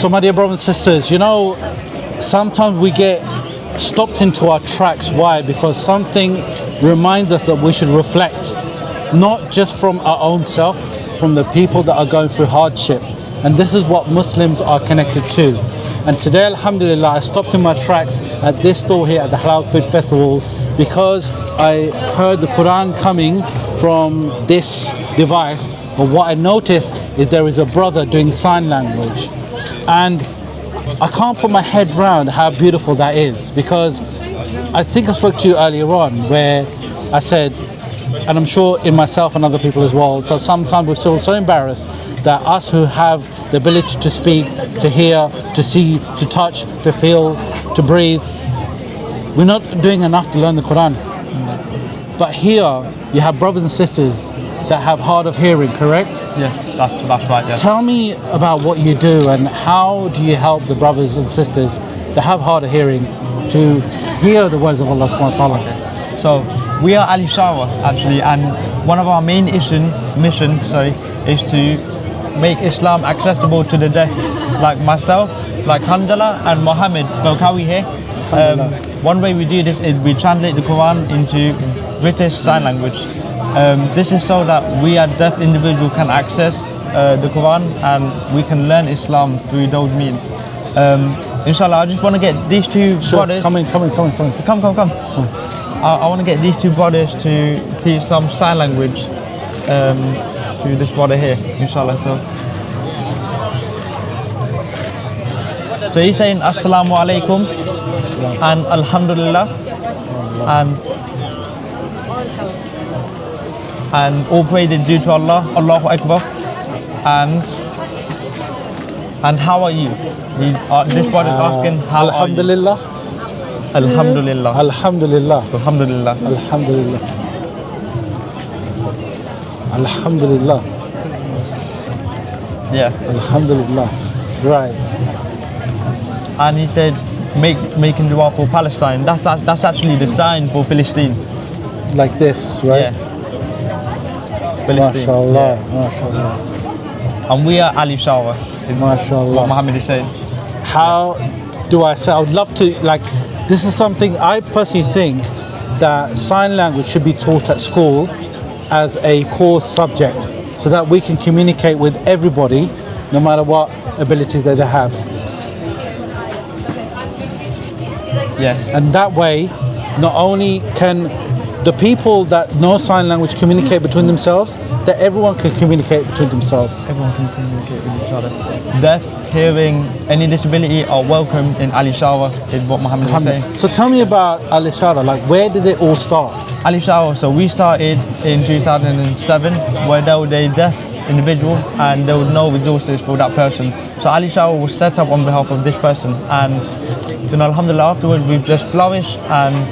So my dear brothers and sisters, you know, sometimes we get stopped into our tracks. Why? Because something reminds us that we should reflect, not just from our own self, from the people that are going through hardship. And this is what Muslims are connected to. And today, alhamdulillah, I stopped in my tracks at this store here at the Halal Food Festival because I heard the Qur'an coming from this device. But what I noticed is there is a brother doing sign language. And I can't put my head around how beautiful that is, because I think I spoke to you earlier on where I said, and I'm sure in myself and other people as well, so sometimes we feel so embarrassed that us who have the ability to speak, to hear, to see, to touch, to feel, to breathe, we're not doing enough to learn the Quran. But here you have brothers and sisters that have hard of hearing, correct? Yes, that's right, yes. Tell me about what you do and how do you help the brothers and sisters that have hard of hearing to hear the words of Allah subhanahu wa ta'ala. So we are Isharah actually, and one of our main mission is to make Islam accessible to the deaf, like myself, like Hamdallah and Mohammed Bokawi here. One way we do this is we translate the Quran into British Sign Language. This is so that we as deaf individuals can access the Quran and we can learn Islam through those means. Inshallah, I just want to get these two brothers. Come. I want to get these two brothers to teach some sign language to this brother here, inshallah. So he's saying Assalamu alaikum and Alhamdulillah and all praise is due to Allah, Allahu Akbar, and how are you? This brother is asking how are you? Alhamdulillah. Alhamdulillah. Alhamdulillah. Alhamdulillah. Alhamdulillah. Alhamdulillah. Yeah. Alhamdulillah. Right. And he said, making dua for Palestine. That's actually the sign for Palestine. Like this, right? Yeah. Palestine. MashaAllah. Yeah. MashaAllah. And we are Isharah. MashaAllah. What Muhammad is saying. How do I say? I would love to, like, this is something I personally think that sign language should be taught at school as a core subject so that we can communicate with everybody no matter what abilities they have. Yeah. And that way, not only can the people that know sign language communicate between themselves, that everyone can communicate between themselves. Everyone can communicate with each other. Deaf, hearing, any disability are welcome in Isharah is what Muhammad is saying. So tell me about Isharah, like where did it all start? Isharah, so we started in 2007 where there was a deaf individual and there was no resources for that person. So Isharah was set up on behalf of this person, and alhamdulillah afterwards we've just flourished, and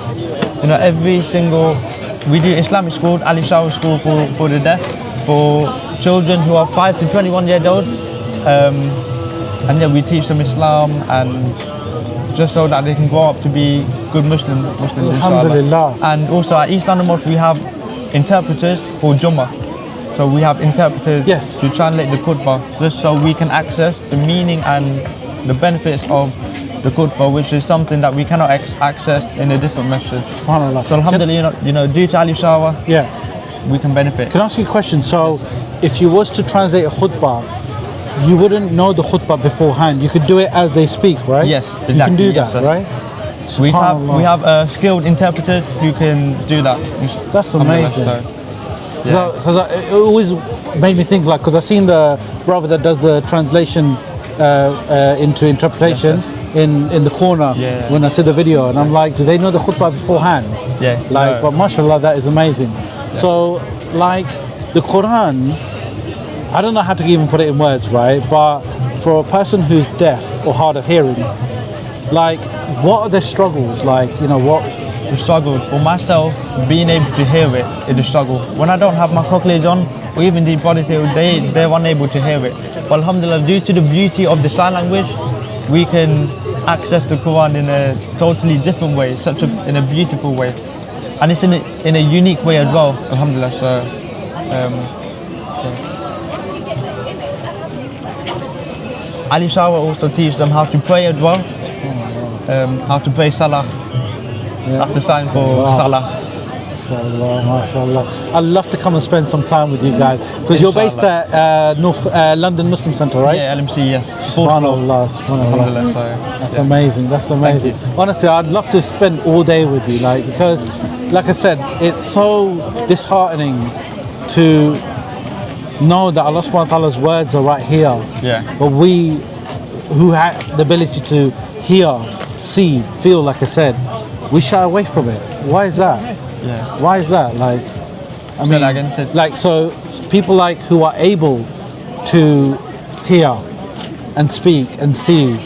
we do Islamic school, Isharah school for the deaf, for children who are 5 to 21 years old, and yeah, we teach them Islam and just so that they can grow up to be good Muslims, Alhamdulillah. And also at East London Mosque we have interpreters for Jummah. So we have interpreters to translate the khutbah, just so we can access the meaning and the benefits of the khutbah, which is something that we cannot access in a different method. SubhanAllah. So alhamdulillah, due to Isharah, we can benefit. Can I ask you a question? So if you was to translate a khutbah, you wouldn't know the khutbah beforehand. You could do it as they speak, right? Yes, exactly. You can do that, yes, right? We have skilled interpreters who can do that. That's amazing. Because it always made me think, like, because I've seen the brother that does the translation into interpretation in the corner when I see the video, and I'm like, do they know the khutbah beforehand? Yeah. Like, but mashallah, that is amazing. Yeah. So, like, the Quran, I don't know how to even put it in words, right? But for a person who's deaf or hard of hearing, like, what are their struggles? Like, what? The struggle for myself, being able to hear it is a struggle. When I don't have my cochlears on, or even the body tail, they're unable to hear it. But alhamdulillah, due to the beauty of the sign language, we can access the Quran in a totally different way, in a beautiful way, and it's in a unique way as well. Alhamdulillah. So, Ali Shawa also teach them how to pray as well. How to pray Salah. That's the sign for Salah. MashaAllah, MashaAllah. I'd love to come and spend some time with you guys because you're based at North London Muslim Centre, right? Yeah, LMC, yes. SubhanAllah, SubhanAllah. That's amazing. That's amazing. Honestly, I'd love to spend all day with you, like, because, like I said, it's so disheartening to know that Allah subhanahu wa ta'ala's words are right here. Yeah. But we who have the ability to hear, see, feel, like I said, we shy away from it. Why is that? Yeah. Why is that? Like, I mean, like, so people like who are able to hear and speak and see,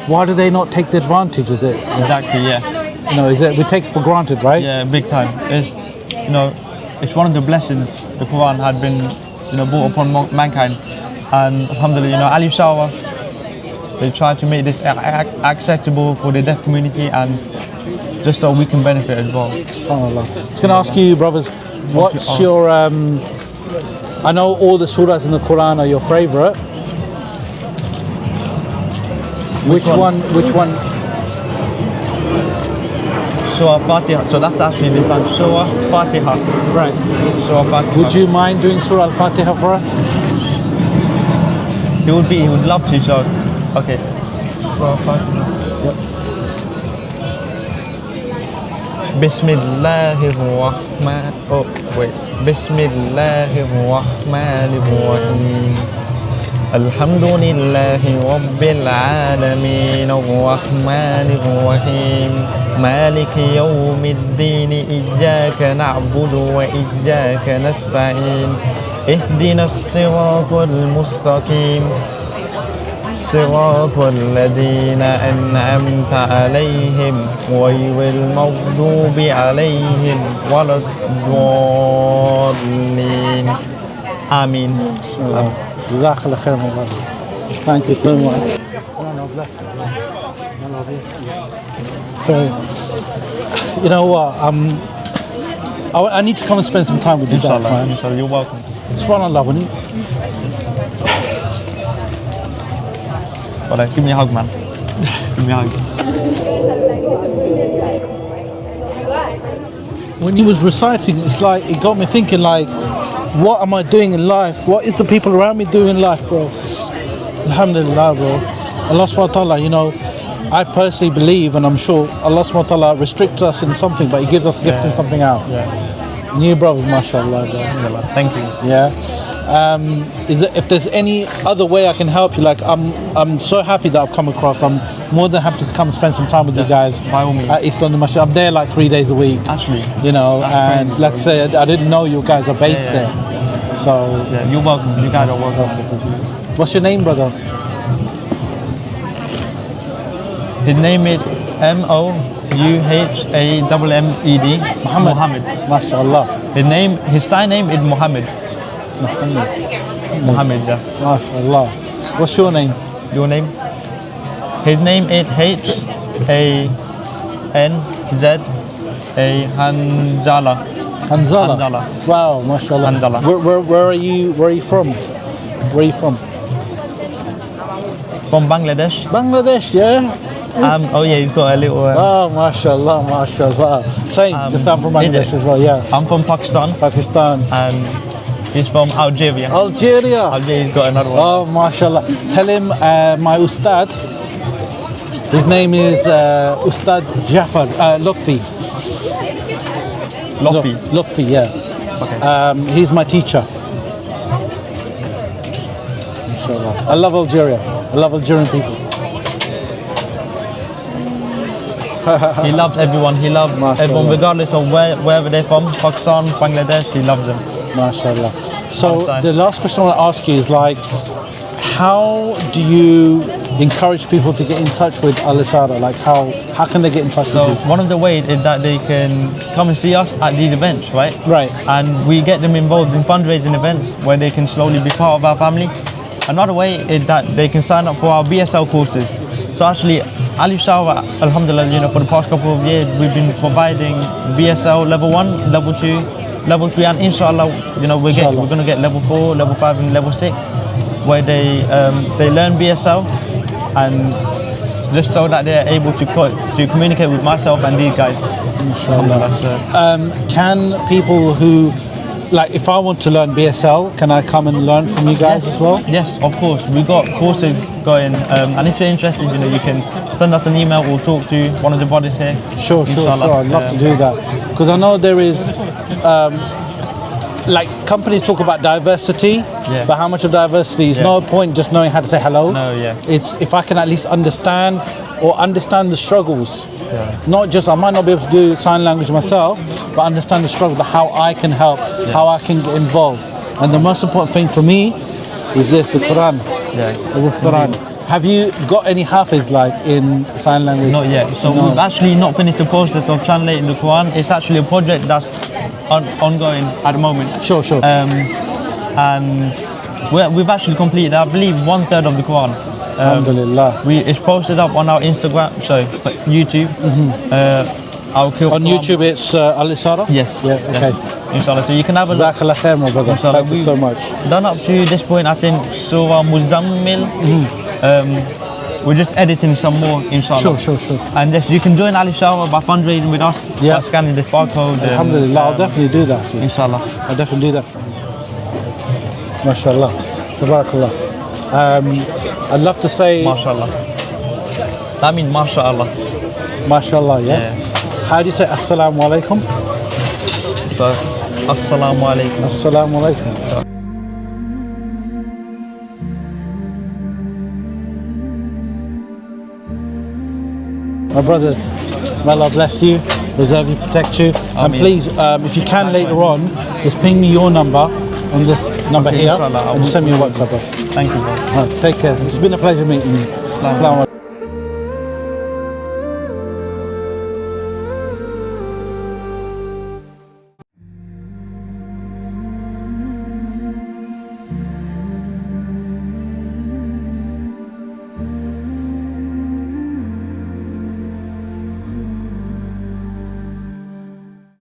why do they not take the advantage of it? Exactly, yeah. You know, is it, we take it for granted, right? Yeah, big time. It's, you know, it's one of the blessings the Qur'an had been, you know, brought upon mankind. And alhamdulillah, you know, Ali Shawa, they try to make this accessible for the deaf community and just so we can benefit as well. SubhanAllah. I was going to ask you, brothers, what's your, I know all the surahs in the Qur'an are your favourite. Which one? Surah Fatiha. So that's actually this time, Surah Fatiha. Right. Surah Fatiha. Would you mind doing Surah Al-Fatiha for us? He would love to, so, okay. Surah Fatiha. Yep. Bismillahir Rahman. Oh wait. Bismillahir Rahmanir Rahim. Alhamdulillahi Rabbil Alamin. Ar-Rahmanir Rahim. Maliki Yawmiddin. Iyyaka na'budu wa iyyaka nasta'in. Ihdinas siratal mustaqim. صراط الذين أنعمت عليهم غير المغضوب عليهم ولا الضالين آمين. Jazakallah khair, my brother. Thank you so much. So, you know what? I need to come and spend some time with you guys, man. Inshallah, you're welcome. SubhanAllah, when you. Well, give me a hug, man. Give me a hug. When he was reciting, it's like, it got me thinking, like, what am I doing in life? What is the people around me doing in life, bro? Alhamdulillah, bro. Allah subhanahu wa ta'ala, you know, I personally believe, and I'm sure Allah subhanahu wa ta'ala restricts us in something, but He gives us a gift in something else. Yeah. And you brothers, mashallah, bro. Thank you. Yeah. If there's any other way I can help you, like I'm so happy that I've come across. I'm more than happy to come and spend some time with you guys by all means. at East London Masjid. I'm there like 3 days a week. Actually, you know, and crazy, like I said, I didn't know you guys are based there. So yeah, you're welcome. You guys are welcome. What's your name, brother? His name is Muhammed. Muhammad. MashaAllah. His sign name is Muhammad. Muhammad, yeah. MashaAllah. What's your name? Your name? His name is Hanza Hanzala. Hanzala. Wow, MashaAllah. Hanzala. Where are you from? Where are you from? From Bangladesh. Bangladesh, yeah. Oh yeah, you've got a little. Oh, mashallah, mashallah. Same, just I'm from Bangladesh as well, yeah. I'm from Pakistan. Pakistan. And he's from Algeria. Algeria. Algeria's got another one. Oh, mashallah. Tell him my ustad. His name is Ustad Jafar Lutfi. Lutfi, yeah. Okay. He's my teacher. Mashallah. I love Algeria. I love Algerian people. He loves everyone. He loves everyone, regardless of wherever they're from. Pakistan, Bangladesh, he loves them. MashaAllah. So the last question I want to ask you is like, how do you encourage people to get in touch with Isharah? Like how can they get in touch with you? One of the ways is that they can come and see us at these events, right? Right. And we get them involved in fundraising events where they can slowly be part of our family. Another way is that they can sign up for our BSL courses. So actually, Ali Shawa, alhamdulillah, you know, for the past couple of years, we've been providing BSL level 1, level 2, level 3, and inshallah, you know, we're going to get level 4, level 5, and level 6. where they learn BSL and just so that they're able to communicate with myself and these guys. Inshallah. Can people who, like, if I want to learn BSL, can I come and learn from you guys as well? Yes, of course. We've got courses going, and if you're interested, you can send us an email or talk to one of the brothers here. Sure. I'd love to do that, because I know there is, like, companies talk about diversity, but how much of diversity is no point just knowing how to say hello. No, yeah. It's if I can at least understand the struggles. Not just, I might not be able to do sign language myself, but understand the struggle, how I can help, how I can get involved. And the most important thing for me is this, the Qur'an. Is this Qur'an. Have you got any hafiz like in sign language? Not yet. So we've actually not finished the process of translating the Quran. It's actually a project that's ongoing at the moment. Sure. And we've actually completed, I believe, 1/3 of the Quran. Alhamdulillah. It's posted up on our Instagram, YouTube. On YouTube it's Al-Isharah? Yes. Yeah, okay. Inshallah. So you can have a look. Jazakallah khair, my brother. Inshallah. Thank you so much. Done up to this point, I think, Surah Muzammil. We're just editing some more, inshallah. Sure. And yes, you can join Al-Isharah by fundraising with us, by scanning this barcode. Alhamdulillah, I'll definitely do that. Inshallah. I'll definitely do that. MashaAllah. Tabarakallah. I'd love to say... MashaAllah. That means MashaAllah. MashaAllah, yeah? How do you say Assalamu alaikum? So, Assalamu alaikum. Assalamu alaikum. My brothers, may Allah bless you, preserve you, protect you. And please, if you can later on, just ping me your number on this number here and just send me a WhatsApp. Thank you, bro. Take care. It's been a pleasure meeting you. Assalamu alaikum.